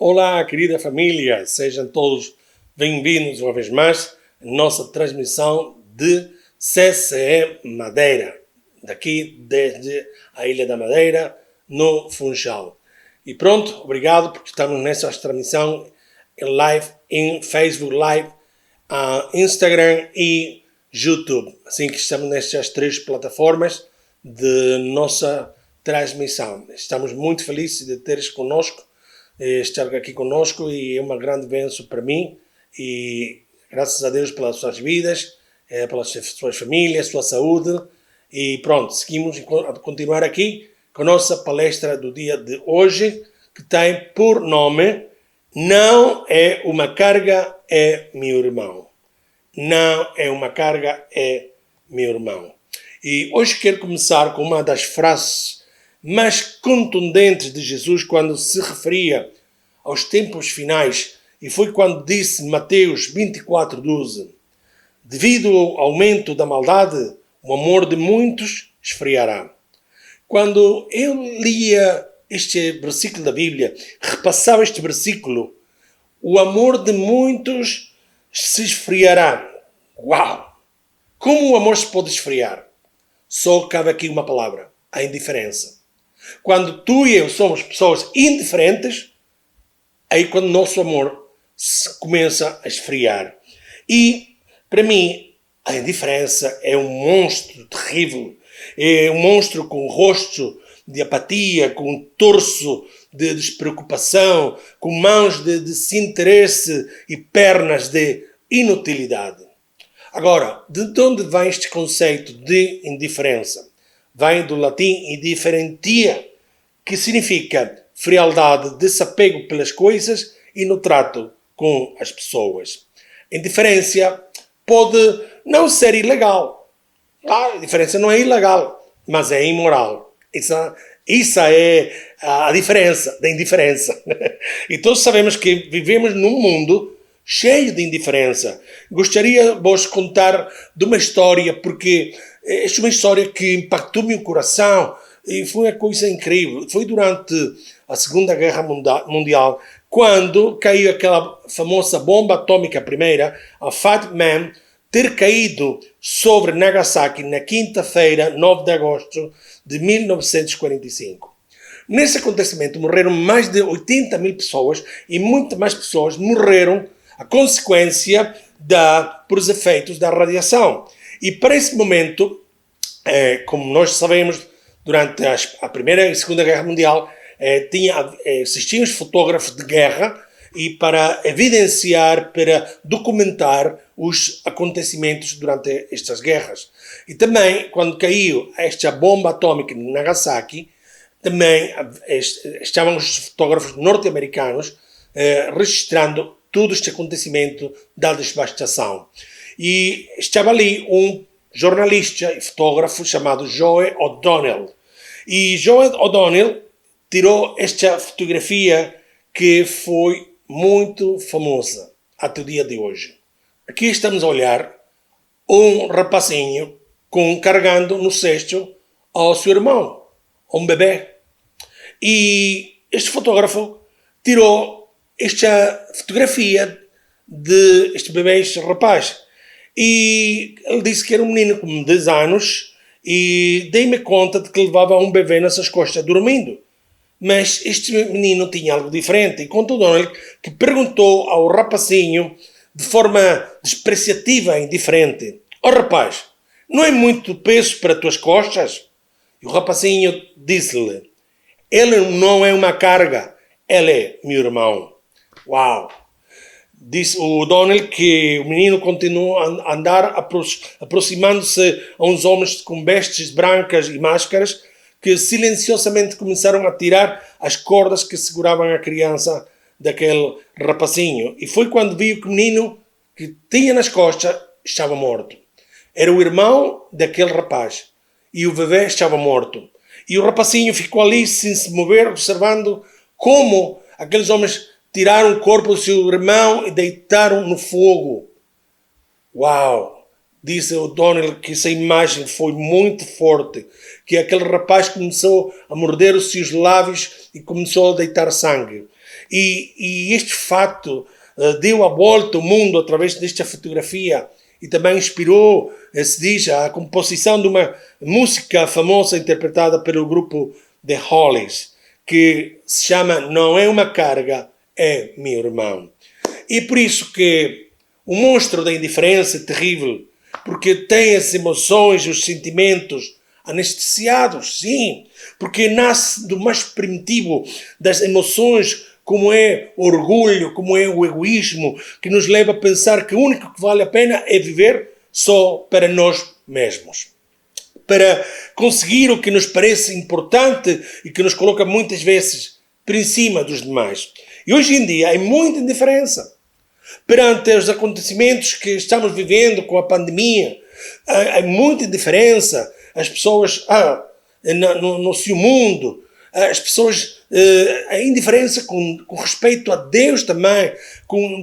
Olá, querida família, sejam todos bem-vindos uma vez mais à nossa transmissão de CCE Madeira, daqui desde a Ilha da Madeira, no Funchal. E pronto, obrigado porque estamos nessa transmissão em live, em Facebook Live, Instagram e YouTube. Assim que estamos nestas três plataformas de nossa transmissão. Estamos muito felizes de teres conosco, estar aqui conosco, e é uma grande bênção para mim, e graças a Deus pelas suas vidas, pelas suas famílias, sua saúde. E pronto, seguimos a continuar aqui com a nossa palestra do dia de hoje, que tem por nome Não é uma carga, é meu irmão. Não é uma carga, é meu irmão. E hoje quero começar com uma das frases mais contundentes de Jesus quando se referia aos tempos finais, e foi quando disse Mateus 24:12: devido ao aumento da maldade, o amor de muitos esfriará. Quando eu lia este versículo da Bíblia, repassava este versículo, o amor de muitos se esfriará. Uau! Como o amor se pode esfriar? Só cabe aqui uma palavra: a indiferença. Quando tu e eu somos pessoas indiferentes, aí quando o nosso amor começa a esfriar. E, para mim, a indiferença é um monstro terrível. É um monstro com rosto de apatia, com um torso de despreocupação, com mãos de desinteresse e pernas de inutilidade. Agora, de onde vem este conceito de indiferença? Vem do latim indifferentia, que significa frialdade, desapego pelas coisas e no trato com as pessoas. Indiferença pode não ser ilegal. A indiferença não é ilegal, mas é imoral. Isso é a diferença da indiferença. E todos sabemos que vivemos num mundo cheio de indiferença. Gostaria de vos contar de uma história, porque é uma história que impactou meu coração e foi uma coisa incrível. Foi durante a Segunda Guerra Mundial, quando caiu aquela famosa bomba atômica primeira, a Fat Man, ter caído sobre Nagasaki na quinta-feira, 9 de agosto de 1945. Nesse acontecimento morreram mais de 80 mil pessoas, e muitas mais pessoas morreram a consequência por os efeitos da radiação. E para esse momento, como nós sabemos, durante a Primeira e Segunda Guerra Mundial, existiam os fotógrafos de guerra, e para evidenciar, para documentar os acontecimentos durante estas guerras. E também, quando caiu esta bomba atômica em Nagasaki, também estavam os fotógrafos norte-americanos registrando todo este acontecimento da devastação. E estava ali um jornalista e fotógrafo chamado Joe O'Donnell. E Joe O'Donnell tirou esta fotografia que foi muito famosa até o dia de hoje. Aqui estamos a olhar um rapazinho carregando no cesto ao seu irmão, um bebê. E este fotógrafo tirou esta fotografia de este bebê, este rapaz. E ele disse que era um menino com 10 anos, e dei-me conta de que levava um bebê nessas costas dormindo. Mas este menino tinha algo diferente, e contou Donald que perguntou ao rapazinho de forma despreciativa e indiferente: "Ó rapaz, não é muito peso para as tuas costas?" E o rapazinho disse-lhe: "Ele não é uma carga, ele é meu irmão." Uau! Disse o Donald que o menino continuou a andar, aproximando-se a uns homens com vestes brancas e máscaras, que silenciosamente começaram a tirar as cordas que seguravam a criança daquele rapazinho. E foi quando viu que o menino que tinha nas costas estava morto. Era o irmão daquele rapaz, e o bebê estava morto. E o rapazinho ficou ali sem se mover, observando como aqueles homens tiraram o corpo do seu irmão e deitaram no fogo. Uau! Disse o Donald que essa imagem foi muito forte, que aquele rapaz começou a morder os seus lábios e começou a deitar sangue. E este fato deu a volta ao mundo através desta fotografia e também inspirou, se diz, a composição de uma música famosa interpretada pelo grupo The Hollies, que se chama Não é uma carga, é meu irmão. E por isso que o monstro da indiferença é terrível, porque tem as emoções e os sentimentos anestesiados, sim, porque nasce do mais primitivo das emoções, como é o orgulho, como é o egoísmo, que nos leva a pensar que o único que vale a pena é viver só para nós mesmos. Para conseguir o que nos parece importante e que nos coloca muitas vezes por cima dos demais. E hoje em dia há muita indiferença. Perante os acontecimentos que estamos vivendo com a pandemia, há muita indiferença. As pessoas no seu mundo, as pessoas, a indiferença com respeito a Deus também.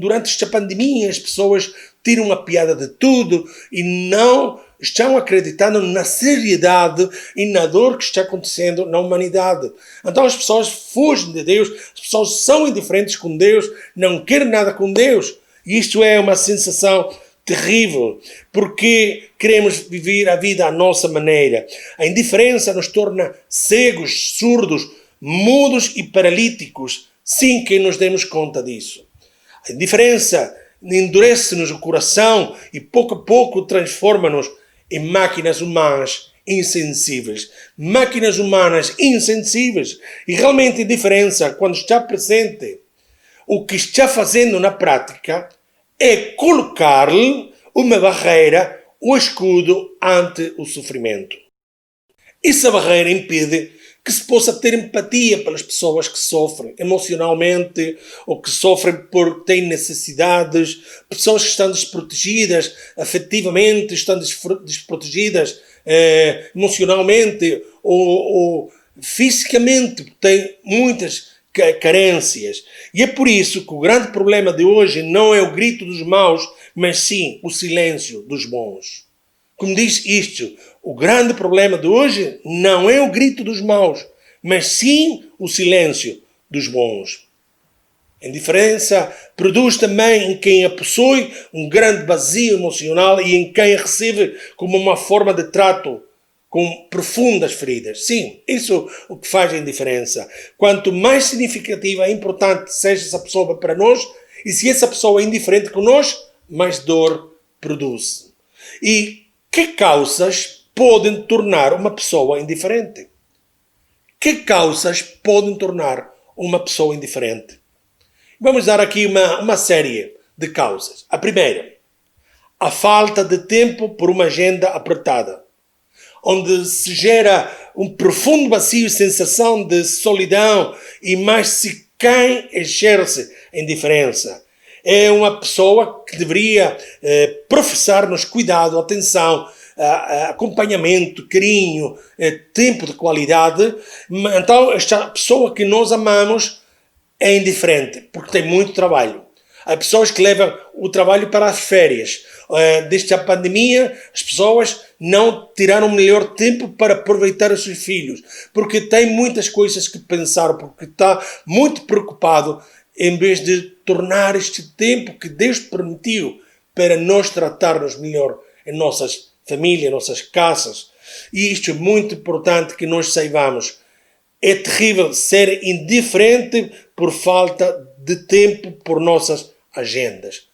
Durante esta pandemia as pessoas tiram a piada de tudo e não estão acreditando na seriedade e na dor que está acontecendo na humanidade. Então as pessoas fugem de Deus, as pessoas são indiferentes com Deus, não querem nada com Deus. E isto é uma sensação terrível, porque queremos viver a vida à nossa maneira. A indiferença nos torna cegos, surdos, mudos e paralíticos, sem que nos demos conta disso. A indiferença endurece-nos o coração e pouco a pouco transforma-nos em máquinas humanas insensíveis. Máquinas humanas insensíveis. E realmente a indiferença, quando está presente, o que está fazendo na prática é colocar-lhe uma barreira, um escudo ante o sofrimento. Essa barreira impede que se possa ter empatia pelas pessoas que sofrem emocionalmente ou que sofrem porque têm necessidades, pessoas que estão desprotegidas afetivamente, estão desprotegidas emocionalmente ou fisicamente, têm muitas carências. E é por isso que o grande problema de hoje não é o grito dos maus, mas sim o silêncio dos bons. Como diz isto, o grande problema de hoje não é o grito dos maus, mas sim o silêncio dos bons. A indiferença produz também em quem a possui um grande vazio emocional e em quem a recebe como uma forma de trato com profundas feridas. Sim, isso é o que faz a indiferença. Quanto mais significativa e importante seja essa pessoa para nós, e se essa pessoa é indiferente connosco, mais dor produz. E que causas podem tornar uma pessoa indiferente? Que causas podem tornar uma pessoa indiferente? Vamos dar aqui uma série de causas. A primeira, a falta de tempo por uma agenda apertada, onde se gera um profundo vazio e sensação de solidão e mais se quem exerce a indiferença. É uma pessoa que deveria professar-nos cuidado, atenção, acompanhamento, carinho, tempo de qualidade. Então, esta pessoa que nós amamos é indiferente, porque tem muito trabalho. Há pessoas que levam o trabalho para as férias. Desde a pandemia, as pessoas não tiraram o melhor tempo para aproveitar os seus filhos, porque tem muitas coisas que pensar, porque está muito preocupado, em vez de tornar este tempo que Deus permitiu para nós tratarmos melhor em nossas famílias, nossas casas. E isto é muito importante que nós saibamos. É terrível ser indiferente por falta de tempo por nossas agendas.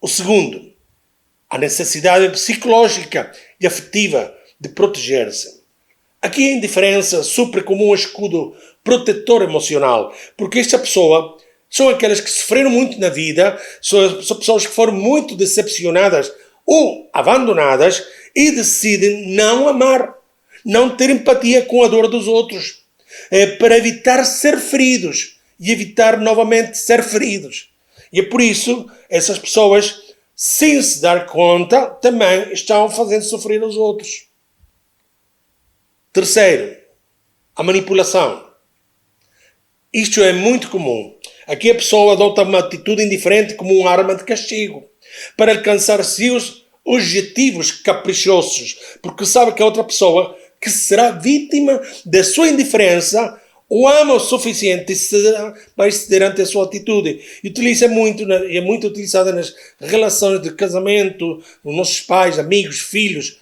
O segundo, a necessidade psicológica e afetiva de proteger-se. Aqui a indiferença supre como um escudo protetor emocional, porque esta pessoa são aquelas que sofreram muito na vida, são pessoas que foram muito decepcionadas ou abandonadas e decidem não amar, não ter empatia com a dor dos outros, para evitar ser feridos e evitar novamente ser feridos. E é por isso essas pessoas, sem se dar conta, também estão fazendo sofrer os outros. Terceiro, a manipulação. Isto é muito comum. Aqui a pessoa adota uma atitude indiferente como uma arma de castigo para alcançar seus objetivos caprichosos, porque sabe que a outra pessoa que será vítima da sua indiferença o ama o suficiente para ceder ante a sua atitude. E é muito utilizada nas relações de casamento, com nossos pais, amigos, filhos,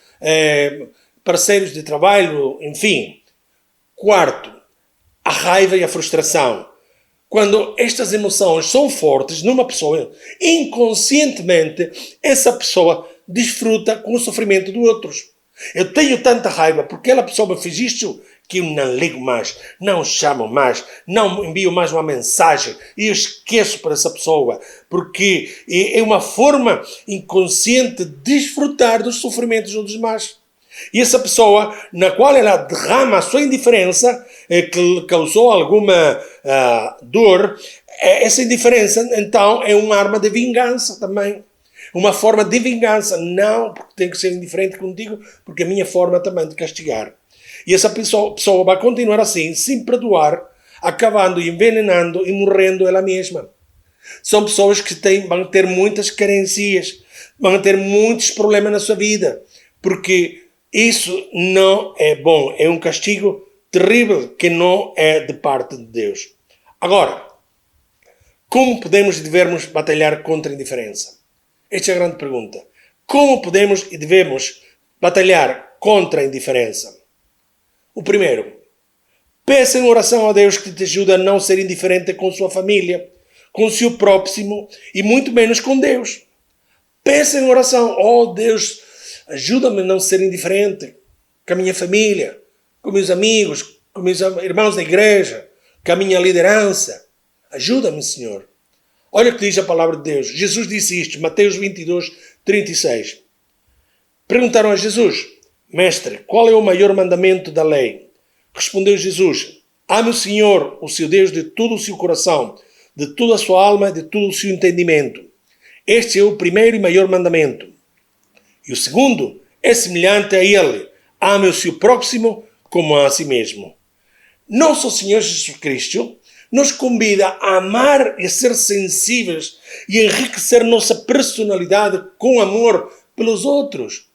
parceiros de trabalho, enfim. Quarto, a raiva e a frustração. Quando estas emoções são fortes numa pessoa, inconscientemente, essa pessoa desfruta com o sofrimento de outros. Eu tenho tanta raiva porque aquela pessoa me fez isto que eu não ligo mais, não chamo mais, não envio mais uma mensagem e eu esqueço para essa pessoa, porque é uma forma inconsciente de desfrutar dos sofrimentos dos demais. E essa pessoa, na qual ela derrama a sua indiferença, que lhe causou alguma dor, essa indiferença, então, é uma arma de vingança também. Uma forma de vingança. Não porque tenho que ser indiferente contigo, porque é a minha forma também de castigar. E essa pessoa vai continuar assim, sem perdoar, acabando, envenenando e morrendo ela mesma. São pessoas que vão ter muitas carências, vão ter muitos problemas na sua vida, porque isso não é bom. É um castigo terrível que não é de parte de Deus. Agora, como podemos e devemos batalhar contra a indiferença? Esta é a grande pergunta. Como podemos e devemos batalhar contra a indiferença? O primeiro, peça em oração a Deus que te ajude a não ser indiferente com sua família, com o seu próximo e muito menos com Deus. Peça em oração, oh Deus, ajuda-me a não ser indiferente com a minha família, com meus amigos, com meus irmãos da igreja, com a minha liderança. Ajuda-me, Senhor. Olha o que diz a palavra de Deus. Jesus disse isto, Mateus 22, 36. Perguntaram a Jesus, Mestre, qual é o maior mandamento da lei? Respondeu Jesus, ame o Senhor, o seu Deus, de todo o seu coração, de toda a sua alma, de todo o seu entendimento. Este é o primeiro e maior mandamento. E o segundo é semelhante a ele, ame o seu próximo como a si mesmo. Nosso Senhor Jesus Cristo nos convida a amar e a ser sensíveis e enriquecer nossa personalidade com amor pelos outros.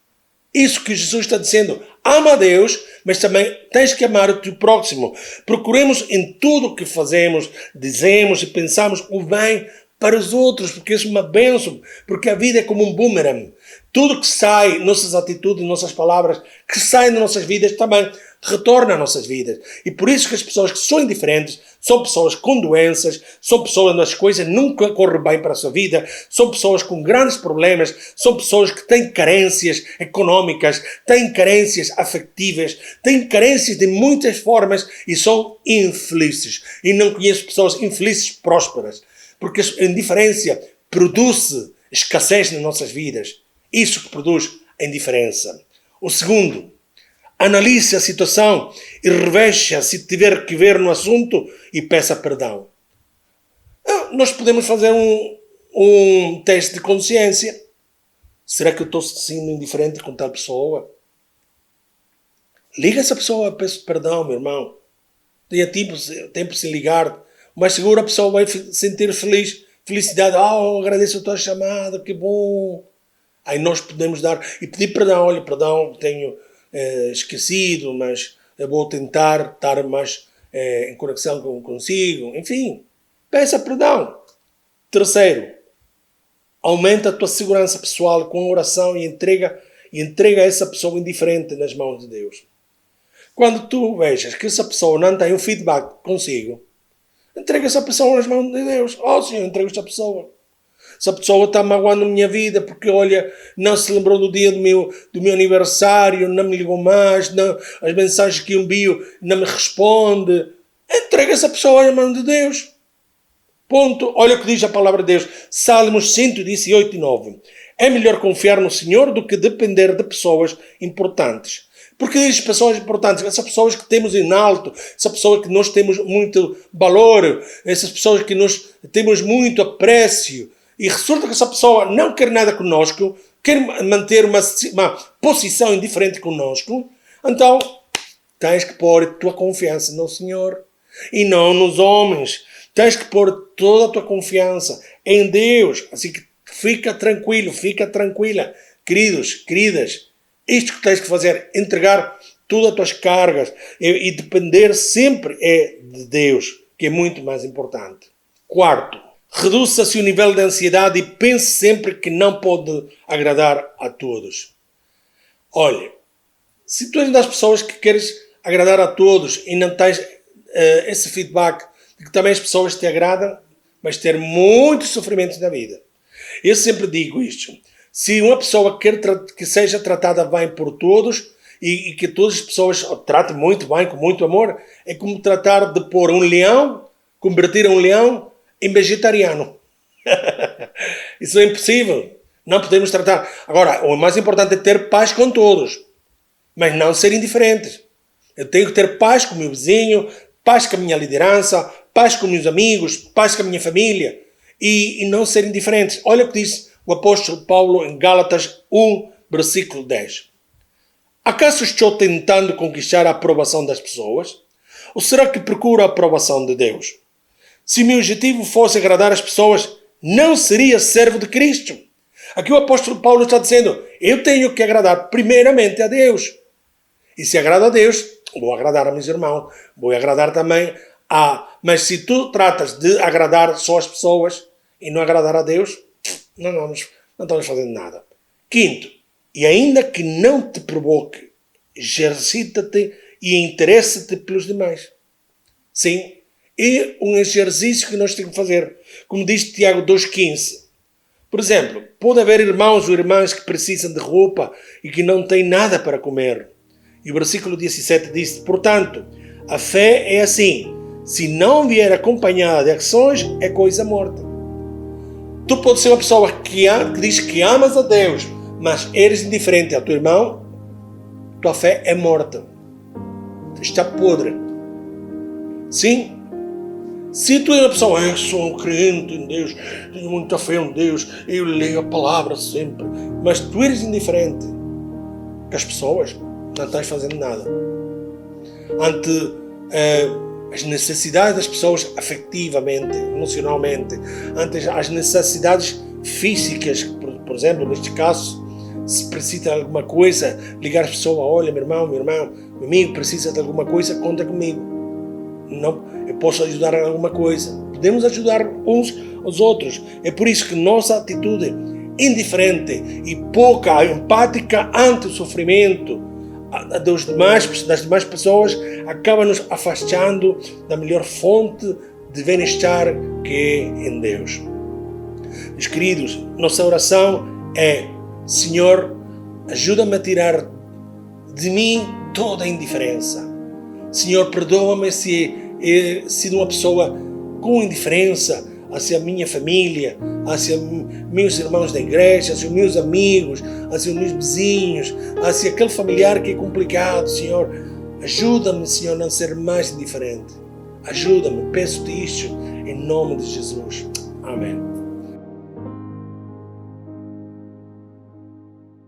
Isso que Jesus está dizendo. Ama a Deus, mas também tens que amar o teu próximo. Procuremos em tudo o que fazemos, dizemos e pensamos o bem para os outros, porque isso é uma bênção, porque a vida é como um boomerang. Tudo que sai, nossas atitudes, nossas palavras, que saem das nossas vidas, também retorna às nossas vidas. E por isso que as pessoas que são indiferentes são pessoas com doenças, são pessoas nas coisas nunca correm bem para a sua vida, são pessoas com grandes problemas, são pessoas que têm carências económicas, têm carências afetivas, têm carências de muitas formas e são infelizes. E não conheço pessoas infelizes prósperas, porque a indiferença produz escassez nas nossas vidas. Isso que produz a indiferença. O segundo, analise a situação e reveja se tiver que ver no assunto e peça perdão. Nós podemos fazer um teste de consciência. Será que eu estou sendo indiferente com tal pessoa? Liga essa pessoa, peço perdão, meu irmão. Tenha tempo sem ligar. Mas seguro a pessoa vai sentir felicidade. Agradeço a tua chamada, que bom. Aí nós podemos dar e pedir perdão. Olha, perdão, tenho esquecido, mas eu vou tentar estar mais em conexão consigo. Enfim, peça perdão. Terceiro, aumenta a tua segurança pessoal com a oração e entrega essa pessoa indiferente nas mãos de Deus. Quando tu vejas que essa pessoa não tem um feedback consigo, entrega essa pessoa nas mãos de Deus. Oh, Senhor, entrega esta pessoa. Essa pessoa está magoando a minha vida porque, olha, não se lembrou do dia do meu aniversário, não me ligou mais, não, as mensagens que envio não me responde. Entrega essa pessoa nas mãos de Deus. Ponto. Olha o que diz a palavra de Deus. Salmos 118, 9. É melhor confiar no Senhor do que depender de pessoas importantes. Porque diz pessoas importantes, essas pessoas que temos em alto, essas pessoas que nós temos muito valor, essas pessoas que nós temos muito aprecio, e resulta que essa pessoa não quer nada conosco, quer manter uma posição indiferente conosco, então tens que pôr a tua confiança no Senhor e não nos homens. Tens que pôr toda a tua confiança em Deus. Assim que fica tranquilo, fica tranquila. Queridos, queridas, isto que tens que fazer, entregar todas as tuas cargas e depender sempre é de Deus, que é muito mais importante. Quarto, reduza seu nível de ansiedade e pense sempre que não pode agradar a todos. Olha, se tu és das pessoas que queres agradar a todos e não tens esse feedback de que também as pessoas te agradam, vais ter muitos sofrimentos na vida. Eu sempre digo isto. Se uma pessoa quer que seja tratada bem por todos e que todas as pessoas o tratem muito bem, com muito amor, é como tratar de pôr um leão, converter um leão em vegetariano. Isso é impossível. Não podemos tratar. Agora, o mais importante é ter paz com todos, mas não ser indiferentes. Eu tenho que ter paz com o meu vizinho, paz com a minha liderança, paz com meus amigos, paz com a minha família e não ser indiferentes. Olha o que diz o apóstolo Paulo em Gálatas 1, versículo 10. Acaso estou tentando conquistar a aprovação das pessoas? Ou será que procuro a aprovação de Deus? Se meu objetivo fosse agradar as pessoas, não seria servo de Cristo. Aqui o apóstolo Paulo está dizendo, eu tenho que agradar primeiramente a Deus. E se agrado a Deus, vou agradar a meus irmãos, vou agradar também a... Mas se tu tratas de agradar só as pessoas e não agradar a Deus, não estamos fazendo nada. Quinto, e ainda que não te provoque, exercita-te e interessa-te pelos demais. Sim, é um exercício que nós temos que fazer. Como diz Tiago 2,15. Por exemplo, pode haver irmãos ou irmãs que precisam de roupa e que não têm nada para comer. E o versículo 17 diz, portanto, a fé é assim, se não vier acompanhada de ações, é coisa morta. Tu podes ser uma pessoa que diz que amas a Deus, mas eres indiferente ao teu irmão, tua fé é morta. Está podre. Sim. Se tu és uma pessoa, eu sou um crente em Deus, tenho muita fé em Deus, eu leio a palavra sempre, mas tu eres indiferente com as pessoas, não estás fazendo nada. Ante as necessidades das pessoas afetivamente, emocionalmente, ante as necessidades físicas, por exemplo, neste caso, se precisa de alguma coisa, ligar a pessoa, olha, meu irmão, meu amigo, precisa de alguma coisa, conta comigo. Não, eu posso ajudar em alguma coisa. Podemos ajudar uns aos outros. É por isso que nossa atitude indiferente e pouca empática ante o sofrimento das demais pessoas acaba nos afastando da melhor fonte de bem-estar que é em Deus. Meus queridos, nossa oração é: Senhor, ajuda-me a tirar de mim toda a indiferença. Senhor, perdoa-me se he sido uma pessoa com indiferença hacia a minha família, hacia meus irmãos da igreja, hacia os meus amigos, hacia os meus vizinhos, hacia aquele familiar que é complicado. Senhor, ajuda-me, Senhor, a não ser mais indiferente. Ajuda-me, peço-te isto em nome de Jesus. Amém.